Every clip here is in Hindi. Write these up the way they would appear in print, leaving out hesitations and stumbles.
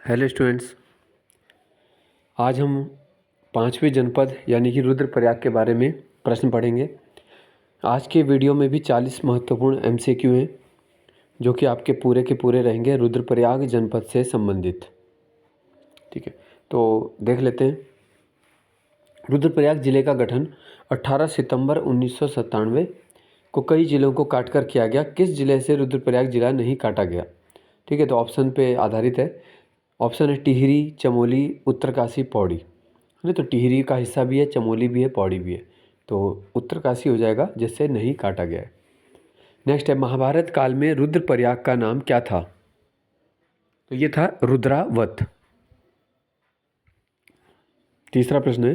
हेलो स्टूडेंट्स, आज हम पांचवें जनपद यानी कि रुद्रप्रयाग के बारे में प्रश्न पढ़ेंगे। आज के वीडियो में भी 40 महत्वपूर्ण एमसीक्यू हैं जो कि आपके पूरे के पूरे रहेंगे रुद्रप्रयाग जनपद से संबंधित। ठीक है, तो देख लेते हैं। रुद्रप्रयाग ज़िले का गठन 18 सितंबर 1997 को कई ज़िलों को काटकर किया गया। किस ज़िले से रुद्रप्रयाग ज़िला नहीं काटा गया? ठीक है, तो ऑप्शन पे आधारित है। ऑप्शन है टिहरी, चमोली, उत्तरकाशी, पौड़ी। नहीं तो टिहरी का हिस्सा भी है, चमोली भी है, पौड़ी भी है, तो उत्तरकाशी हो जाएगा जिससे नहीं काटा गया है। नेक्स्ट है, महाभारत काल में रुद्रप्रयाग का नाम क्या था? तो ये था रुद्रावत। तीसरा प्रश्न है,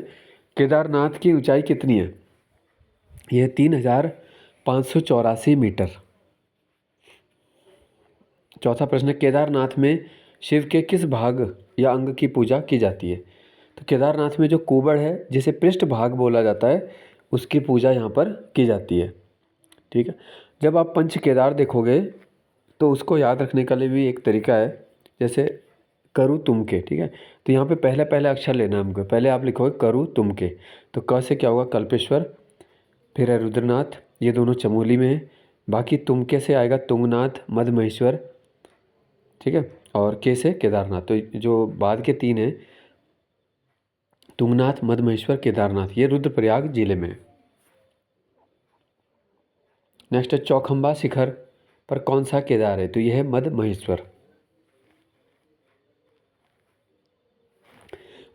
केदारनाथ की ऊंचाई कितनी है? यह 3584 मीटर। चौथा प्रश्न है, केदारनाथ में शिव के किस भाग या अंग की पूजा की जाती है? तो केदारनाथ में जो कुबड़ है जिसे पृष्ठ भाग बोला जाता है उसकी पूजा यहाँ पर की जाती है। ठीक है, जब आप पंच केदार देखोगे तो उसको याद रखने के लिए भी एक तरीका है, जैसे करु तुमके। ठीक है, तो यहाँ पे पहले पहले अक्षर लेना है हमको। पहले आप लिखोगे करु तुमके, तो क से क्या होगा? कल्पेश्वर, फिर है रुद्रनाथ, ये दोनों चमोली में है। बाकी तुमके से आएगा तुंगनाथ, मधमहेश्वर। ठीक है, और के से केदारनाथ। तो जो बाद के तीन हैं तुंगनाथ, मधमहेश्वर, केदारनाथ, ये रुद्रप्रयाग जिले में है। नेक्स्ट है, चौखंबा शिखर पर कौन सा केदार है? तो यह है मधमहेश्वर।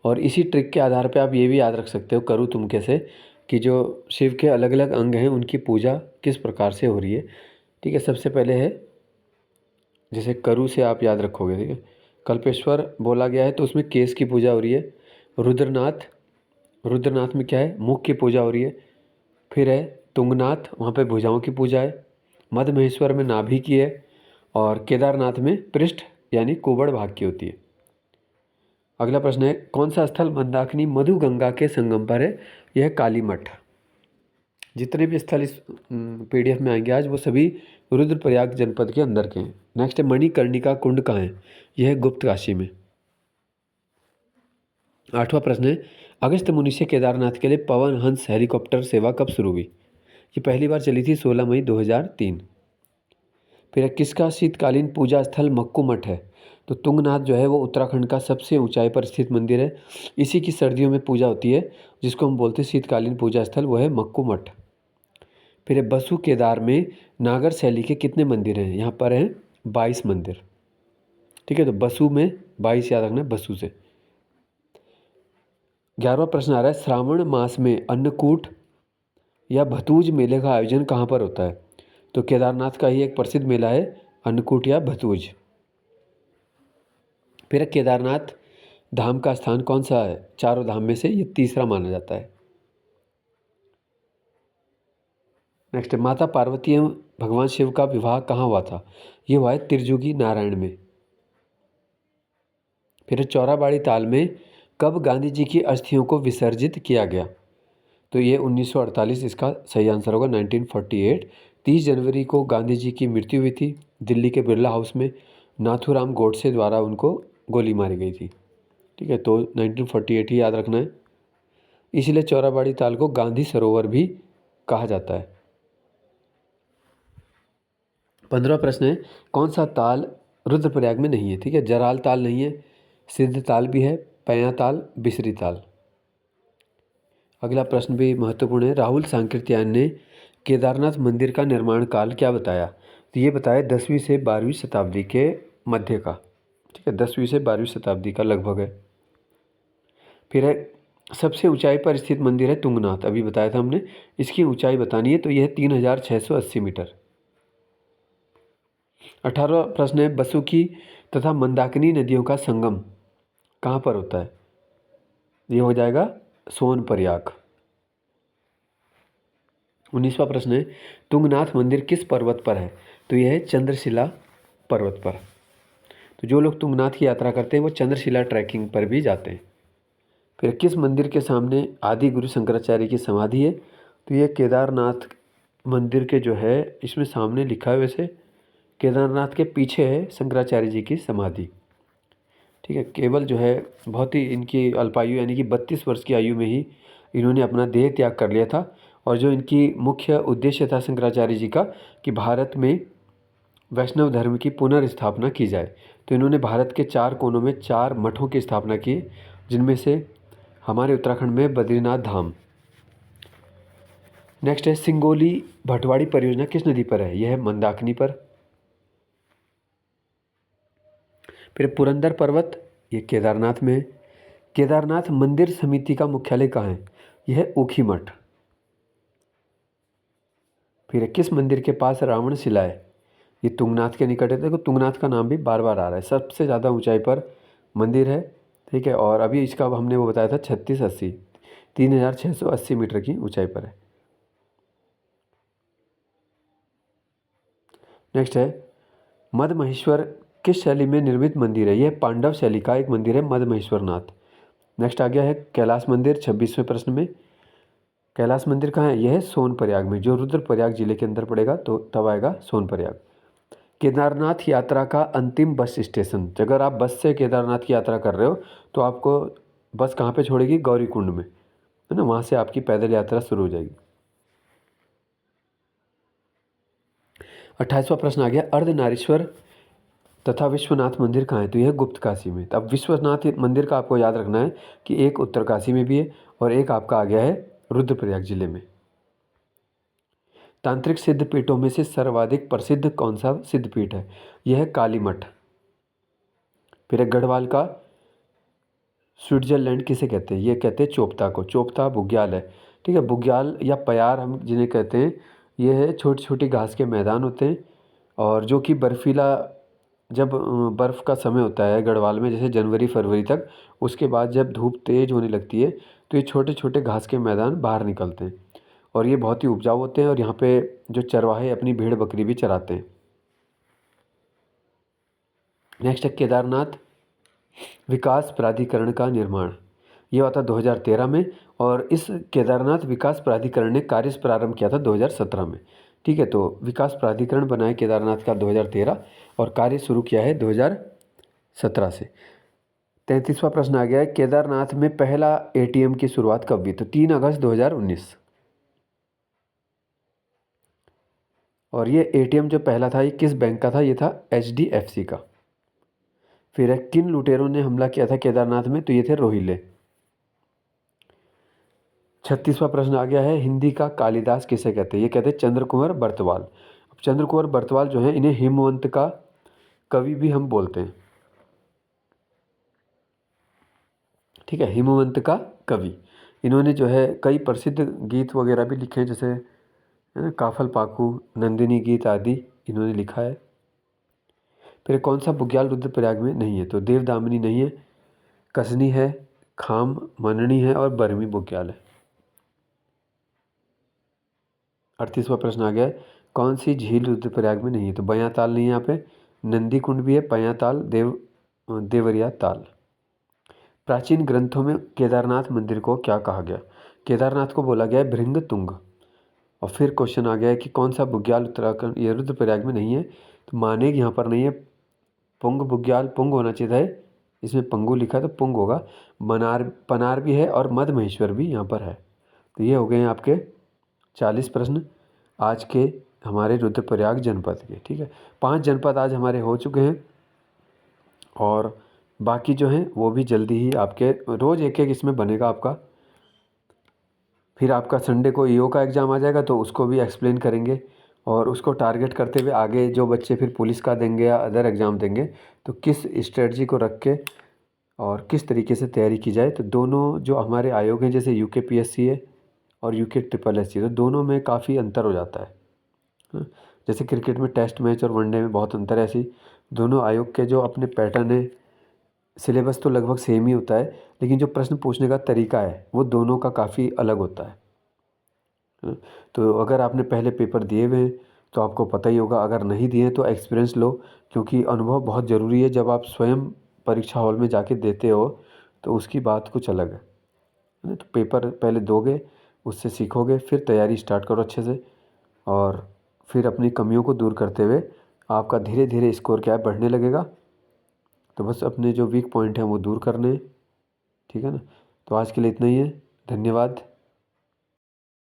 और इसी ट्रिक के आधार पे आप ये भी याद रख सकते हो करु तुमके से कि जो शिव के अलग अलग अंग हैं उनकी पूजा किस प्रकार से हो रही है। ठीक है, सबसे पहले है, जैसे करु से आप याद रखोगे, ठीक है, कल्पेश्वर बोला गया है तो उसमें केस की पूजा हो रही है। रुद्रनाथ, रुद्रनाथ में क्या है? मुख की पूजा हो रही है। फिर है तुंगनाथ, वहाँ पे भुजाओं की पूजा है। मधमहेश्वर में नाभि की है। और केदारनाथ में पृष्ठ यानी कुबड़ भाग की होती है। अगला प्रश्न है, कौन सा स्थल मंदाकिनी मधु गंगा के संगम पर है? यह काली मठ। जितने भी स्थल इस पीडीएफ में आएंगे आज वो सभी रुद्रप्रयाग जनपद के अंदर के हैं। नेक्स्ट है, मणिकर्णिका कुंड कहाँ है? यह है गुप्तकाशी में। आठवां प्रश्न है, अगस्त्य मुनि से केदारनाथ के लिए पवन हंस हेलीकॉप्टर सेवा कब शुरू हुई? ये पहली बार चली थी 16 मई 2003। फिर है, किसका शीतकालीन पूजा स्थल मक्कू मठ है? तो तुंगनाथ जो है वो उत्तराखंड का सबसे ऊंचाई पर स्थित मंदिर है। इसी की सर्दियों में पूजा होती है जिसको हम बोलते हैं शीतकालीन पूजा स्थल, वो है मक्कू मठ। फिर है, बसु केदार में नागर शैली के कितने मंदिर हैं? यहाँ पर हैं 22 मंदिर। ठीक है, तो बसु में 22 याद रखना है, बसु से। 11वां प्रश्न आ रहा है, श्रावण मास में अन्नकूट या भतूज मेले का आयोजन कहाँ पर होता है? तो केदारनाथ का ही एक प्रसिद्ध मेला है अन्नकूट या भतूज। फिर केदारनाथ धाम का स्थान कौन सा है? चारों धाम में से ये तीसरा माना जाता है। नेक्स्ट, माता पार्वती एवं भगवान शिव का विवाह कहाँ हुआ था? ये हुआ है त्रिजुगी नारायण में। फिर चौराबाड़ी ताल में कब गांधी जी की अस्थियों को विसर्जित किया गया? तो ये 1948 इसका सही आंसर होगा, 1948। 30 जनवरी को गांधी जी की मृत्यु हुई थी दिल्ली के बिरला हाउस में। नाथूराम गोडसे द्वारा उनको गोली मारी गई थी। ठीक है, तो 1948 ही याद रखना है। इसलिए चौराबाड़ी ताल को गांधी सरोवर भी कहा जाता है। 15वां प्रश्न है, कौन सा ताल रुद्रप्रयाग में नहीं है? ठीक है, जराल ताल नहीं है, सिद्ध ताल भी है, पैया ताल, बिसरी ताल। अगला प्रश्न भी महत्वपूर्ण है, राहुल सांकृत्यायन ने केदारनाथ मंदिर का निर्माण काल क्या बताया? तो ये बताया 10वीं से 12वीं शताब्दी के मध्य का। ठीक है, 10वीं से 12वीं शताब्दी का लगभग है। फिर है, सबसे ऊंचाई पर स्थित मंदिर है तुंगनाथ, अभी बताया था हमने। इसकी ऊंचाई बतानी है, तो यह 3680 मीटर। 18वां प्रश्न है, बसुकी तथा मंदाकिनी नदियों का संगम कहाँ पर होता है? ये हो जाएगा सोनप्रयाग। 19वां प्रश्न है, तुंगनाथ मंदिर किस पर्वत पर है? तो यह है चंद्रशिला पर्वत पर। तो जो लोग तुंगनाथ की यात्रा करते हैं वो चंद्रशिला ट्रैकिंग पर भी जाते हैं। फिर किस मंदिर के सामने आदि गुरु शंकराचार्य की समाधि है? तो ये केदारनाथ मंदिर के जो है इसमें सामने लिखा है, वैसे केदारनाथ के पीछे है शंकराचार्य जी की समाधि। ठीक है, केवल जो है बहुत ही इनकी अल्पायु यानी कि 32 वर्ष की आयु में ही इन्होंने अपना देह त्याग कर लिया था। और जो इनकी मुख्य उद्देश्य था शंकराचार्य जी का कि भारत में वैष्णव धर्म की पुनर्स्थापना की जाए। तो इन्होंने भारत के 4 कोनों में 4 मठों की स्थापना की, जिनमें से हमारे उत्तराखंड में बद्रीनाथ धाम। नेक्स्ट है सिंगोली भटवाड़ी परियोजना किस नदी पर है? यह है मंदाकिनी पर। फिर पुरंदर पर्वत, ये केदारनाथ में है। केदारनाथ मंदिर समिति का मुख्यालय कहाँ है? यह है ऊखीमठ। फिर किस मंदिर के पास रावण शिला है? ये तुंगनाथ के निकट है। देखो तुंगनाथ का नाम भी बार बार आ रहा है, सबसे ज़्यादा ऊंचाई पर मंदिर है। ठीक है, और अभी इसका हमने वो बताया था 3680, 3680 मीटर की ऊंचाई पर है। नेक्स्ट है मद महेश्वर किस शैली में निर्मित मंदिर है? यह पांडव शैली का एक मंदिर है, मद महेश्वर नाथ। नेक्स्ट आ गया है कैलाश मंदिर 26वें प्रश्न में। कैलाश मंदिर कहाँ है? यह है सोनप्रयाग में, जो रुद्रप्रयाग जिले के अंदर पड़ेगा, तो तब आएगा सोनप्रयाग। केदारनाथ यात्रा का अंतिम बस स्टेशन, अगर आप बस से केदारनाथ की यात्रा कर रहे हो तो आपको बस कहाँ पे छोड़ेगी? गौरीकुंड में, है ना, वहाँ से आपकी पैदल यात्रा शुरू हो जाएगी। 28वां प्रश्न आ गया अर्धनारीश्वर तथा विश्वनाथ मंदिर कहाँ है? तो यह गुप्त काशी में। अब विश्वनाथ मंदिर का आपको याद रखना है कि एक उत्तरकाशी में भी है और एक आपका आ गया है रुद्रप्रयाग जिले में। तांत्रिक सिद्धपीठों में से सर्वाधिक प्रसिद्ध कौन सा सिद्धपीठ है? यह है कालीमठ। फिर है गढ़वाल का स्विट्जरलैंड किसे कहते हैं? ये कहते हैं चोपता को। चोपता बुग्याल है। ठीक है, बुग्याल या पयार हम जिन्हें कहते हैं, ये है छोटी छोटी घास के मैदान होते हैं और जो कि बर्फीला, जब बर्फ़ का समय होता है गढ़वाल में, जैसे जनवरी फरवरी तक, उसके बाद जब धूप तेज़ होने लगती है तो ये छोटे छोटे घास के मैदान बाहर निकलते हैं और ये बहुत ही उपजाऊ होते हैं और यहाँ पे जो चरवाहे अपनी भेड़ बकरी भी चराते हैं। नेक्स्ट है केदारनाथ विकास प्राधिकरण का निर्माण। ये हुआ था 2013 में और इस केदारनाथ विकास प्राधिकरण ने कार्य प्रारंभ किया था 2017 में। ठीक है, तो विकास प्राधिकरण बनाए केदारनाथ का 2013 और कार्य शुरू किया है 2017 से। 33वां प्रश्न आ गया है केदारनाथ में पहला एटीएम की शुरुआत कब हुई? तो 3 अगस्त 2019। और ये एटीएम जो पहला था ये किस बैंक का था? ये था HDFC का। फिर है किन लुटेरों ने हमला किया था केदारनाथ में? तो ये थे रोहिले। 36वां प्रश्न आ गया है हिंदी का कालिदास किसे कहते हैं? ये कहते हैं चंद्र कुंवर बर्तवाल। अब चंद्र कुंवर बर्तवाल जो है इन्हें हिमवंत का कवि भी हम बोलते हैं। ठीक है, हिमवंत का कवि। इन्होंने जो है कई प्रसिद्ध गीत वगैरह भी लिखे हैं, जैसे है ना काफल पाकू, नंदिनी गीत आदि इन्होंने लिखा है। फिर कौन सा बुग्याल रुद्रप्रयाग में नहीं है? तो देवदामिनी नहीं है, कसनी है, खाम मननी है और बरमी बुग्याल है। 38वां प्रश्न आ गया है कौन सी झील रुद्रप्रयाग में नहीं है? तो बयां ताल नहीं है यहाँ पे, नंदी कुंड भी है, पयां ताल, देवरिया ताल। प्राचीन ग्रंथों में केदारनाथ मंदिर को क्या कहा गया? केदारनाथ को बोला गया है भृंग तुंग। और फिर क्वेश्चन आ गया है कि कौन सा बुग्याल उत्तराखंड ये रुद्रप्रयाग में नहीं है? तो मानेग यहाँ पर नहीं है, पुंग बुग्याल पुंग होना चाहिए था, इसमें पंगु लिखा तो पुंग होगा। मनार पनार भी है और मद महेश्वर भी यहाँ पर है। तो ये हो गए हैं आपके 40 प्रश्न आज के हमारे रुद्रप्रयाग जनपद के। ठीक है, 5 जनपद आज हमारे हो चुके हैं और बाकी जो हैं वो भी जल्दी ही आपके रोज़ एक एक इसमें बनेगा आपका। फिर आपका संडे को ईओ का एग्ज़ाम आ जाएगा तो उसको भी एक्सप्लेन करेंगे और उसको टारगेट करते हुए आगे जो बच्चे फिर पुलिस का देंगे या अदर एग्ज़ाम देंगे तो किस स्ट्रेटजी को रख के और किस तरीके से तैयारी की जाए। तो दोनों जो हमारे आयोग हैं जैसे UKPSC है और UKSSC तो दोनों में काफ़ी अंतर हो जाता है। हाँ, जैसे क्रिकेट में टेस्ट मैच और वनडे में बहुत अंतर है, ऐसी दोनों आयोग के जो अपने पैटर्न है, सिलेबस तो लगभग सेम ही होता है लेकिन जो प्रश्न पूछने का तरीका है वो दोनों का काफ़ी अलग होता है। हाँ, तो अगर आपने पहले पेपर दिए हुए हैं तो आपको पता ही होगा, अगर नहीं दिए तो एक्सपीरियंस लो क्योंकि अनुभव बहुत ज़रूरी है। जब आप स्वयं परीक्षा हॉल में जाके देते हो तो उसकी बात कुछ अलग है ना। तो पेपर पहले दोगे, उससे सीखोगे, फिर तैयारी स्टार्ट करो अच्छे से और फिर अपनी कमियों को दूर करते हुए आपका धीरे धीरे स्कोर क्या है बढ़ने लगेगा तो बस अपने जो वीक पॉइंट हैं वो दूर करने हैं, ठीक है ना। तो आज के लिए इतना ही है, धन्यवाद।